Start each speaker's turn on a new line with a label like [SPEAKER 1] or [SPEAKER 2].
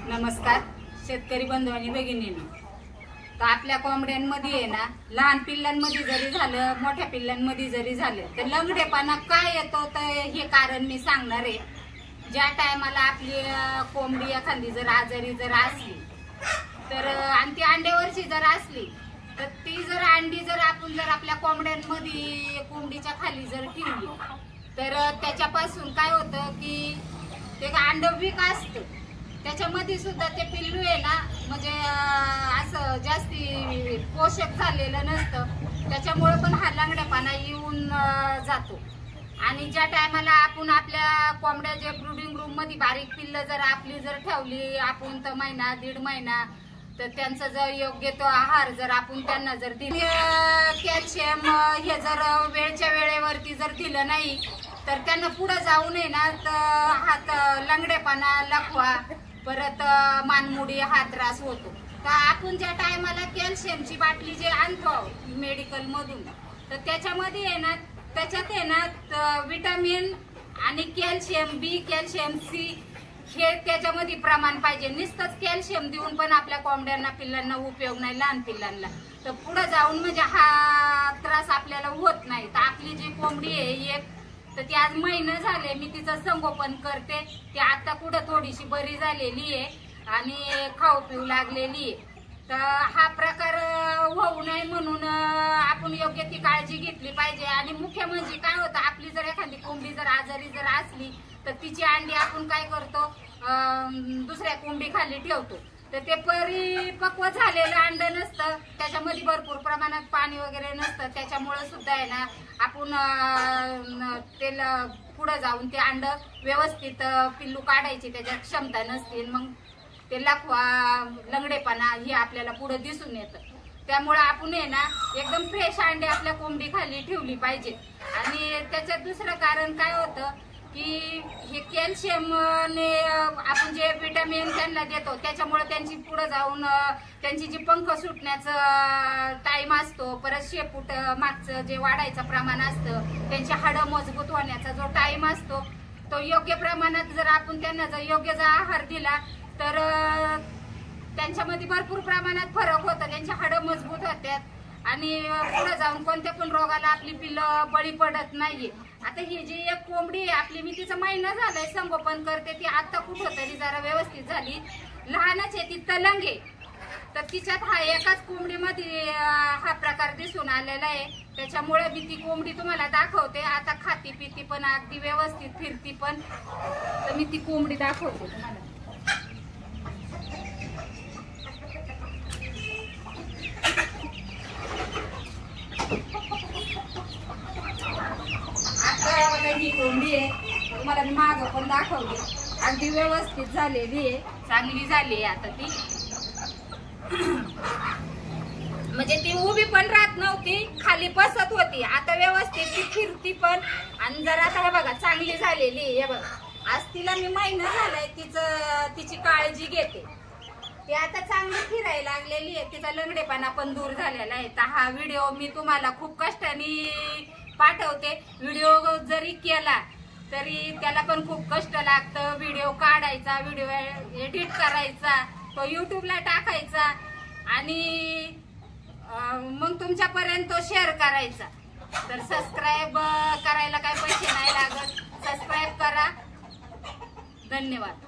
[SPEAKER 1] नमस्कार शेतकरी बंधू आणि भगिनींनो। तर आपल्या कोंबड्यांमध्ये आहे ना, लहान पिल्लांमध्ये जरी झालं मोठ्या पिल्लांमध्ये जरी झालं तर लंगडेपणा काय येतो तर हे कारण मी सांगणार आहे। ज्या टायमाला आपली कोंबडी एखादी जर आजारी जर असली तर आणि ती अंड्यावरची जर असली तर ती जर अंडी जर आपण जर आपल्या कोंबड्यांमध्ये कोंबडीच्या खाली जर ठेवली तर त्याच्यापासून काय होतं की ते अंड वीक असतं, त्याच्यामध्ये सुद्धा ते पिल्लू आहे ना म्हणजे असं जास्ती पोषक झालेलं नसतं, त्याच्यामुळे पण हा लंगडेपणा येऊन जातो। आणि ज्या टायमाला आपण आपल्या कोंबड्या जे ब्रूडिंग रूम मध्ये बारीक पिल्ल जर आपली जर ठेवली आपण तर महिना दीड महिना तर त्यांचा जर योग्य तो आहार जर आपण त्यांना जर दिले कॅल्शियम हे जर वेळच्या वेळेवरती जर दिलं नाही तर त्यांना पुढे जाऊ नये ना तर हात लंगडेपणा लकवा परत मानमुडी हा त्रास होतो। तर आपण ज्या टायमाला कॅल्शियमची बाटली जे आणतो मेडिकल मधून तर त्याच्यामध्ये आहे ना त्याच्यात आहे ना विटामिन आणि कॅल्शियम बी कॅल्शियम सी हे त्याच्यामध्ये प्रमाण पाहिजे। नुसतंच कॅल्शियम देऊन पण आपल्या कोंबड्यांना पिल्लांना उपयोग नाही, लहान पिल्लांना तर पुढे जाऊन म्हणजे हा त्रास आपल्याला होत नाही। तर आपली जी कोंबडी आहे एक तर ती आज महिना झाले मी तिचं संगोपन करते, ती आता कुठं थोडीशी बरी झालेली आहे आणि खाऊ पिऊ लागलेली आहे। तर हा प्रकार होऊ नये म्हणून आपण योग्य ती काळजी घेतली पाहिजे। आणि मुख्य म्हणजे काय होतं आपली जर एखादी कोंबडी जर आजारी जर असली तर तिची अंडी आपण काय करतो दुसऱ्या कोंबडी खाली ठेवतो तर ते परिपक्व झालेलं अंड नसतं, त्याच्यामध्ये भरपूर प्रमाणात पाणी वगैरे नसतं, त्याच्यामुळे सुद्धा आहे ना आपण ते पुढे जाऊन ते अंड व्यवस्थित पिल्लू काढायची त्याच्यात क्षमता नसते, मग ते लकवा लंगडेपणा हे आपल्याला पुढे दिसून येतं। त्यामुळे आपण आहे ना एकदम फ्रेश अंडे आपल्या कोंबडी खाली ठेवली पाहिजे। आणि त्याच्यात दुसरं कारण काय होतं की हे कॅल्शियम ने आपण जे विटामिन त्यांना देतो त्याच्यामुळे त्यांची पुढे जाऊन त्यांची जी पंख सुटण्याचं टाइम असतो परत शेपूट मागचं जे वाढायचं प्रमाण असतं त्यांची हाडं मजबूत होण्याचा जो टाइम असतो तो योग्य प्रमाणात जर आपण त्यांना जर योग्य जर आहार दिला तर त्यांच्यामध्ये भरपूर प्रमाणात फरक होतो, त्यांची हाडं मजबूत होतात आणि पुढे जाऊन कोणत्या पण रोगाला आपली पिल्लं बळी पडत नाहीये। आता ही जी एक कोंबडी आहे आपली मी तिचा महिना झालाय संगोपन करते, ती आता कुठं तरी जरा व्यवस्थित झाली, लहानच आहे ती तलंग आहे तर तिच्यात हा एकाच कोंबडीमध्ये हा प्रकार दिसून आलेला आहे। त्याच्यामुळे मी ती कोंबडी तुम्हाला दाखवते, आता खाती पिती पण अगदी व्यवस्थित फिरती पण, तर मी ती कोंबडी दाखवते तुम्हाला। ही कोंबडी आहे तुम्हाला मी माग पण दाखवली, अगदी व्यवस्थित झालेली आहे, चांगली झाली आहे आता ती म्हणजे ती उभी पण राहत नव्हती खाली बसत होती, आता व्यवस्थित ती फिरती पण आणि जरा आता हे बघा चांगली झालेली आहे। हे बघा आज तिला मी महिना झालाय तिची काळजी घेते, ती आता चांगली फिरायला लागलेली आहे, तिचा लंगडेपणा पण दूर झालेला आहे। तर हा व्हिडिओ मी तुम्हाला खूप कष्टाने पाठवते, व्हिडिओ जरी केला तरी त्याला पण खूप कष्ट लागतं, व्हिडिओ काढायचा व्हिडिओ एडिट करायचा तो युट्यूबला टाकायचा आणि मग तुमच्यापर्यंत तो शेअर करायचा। तर सबस्क्राईब करायला काही पैसे नाही लागत, सबस्क्राईब करा, धन्यवाद।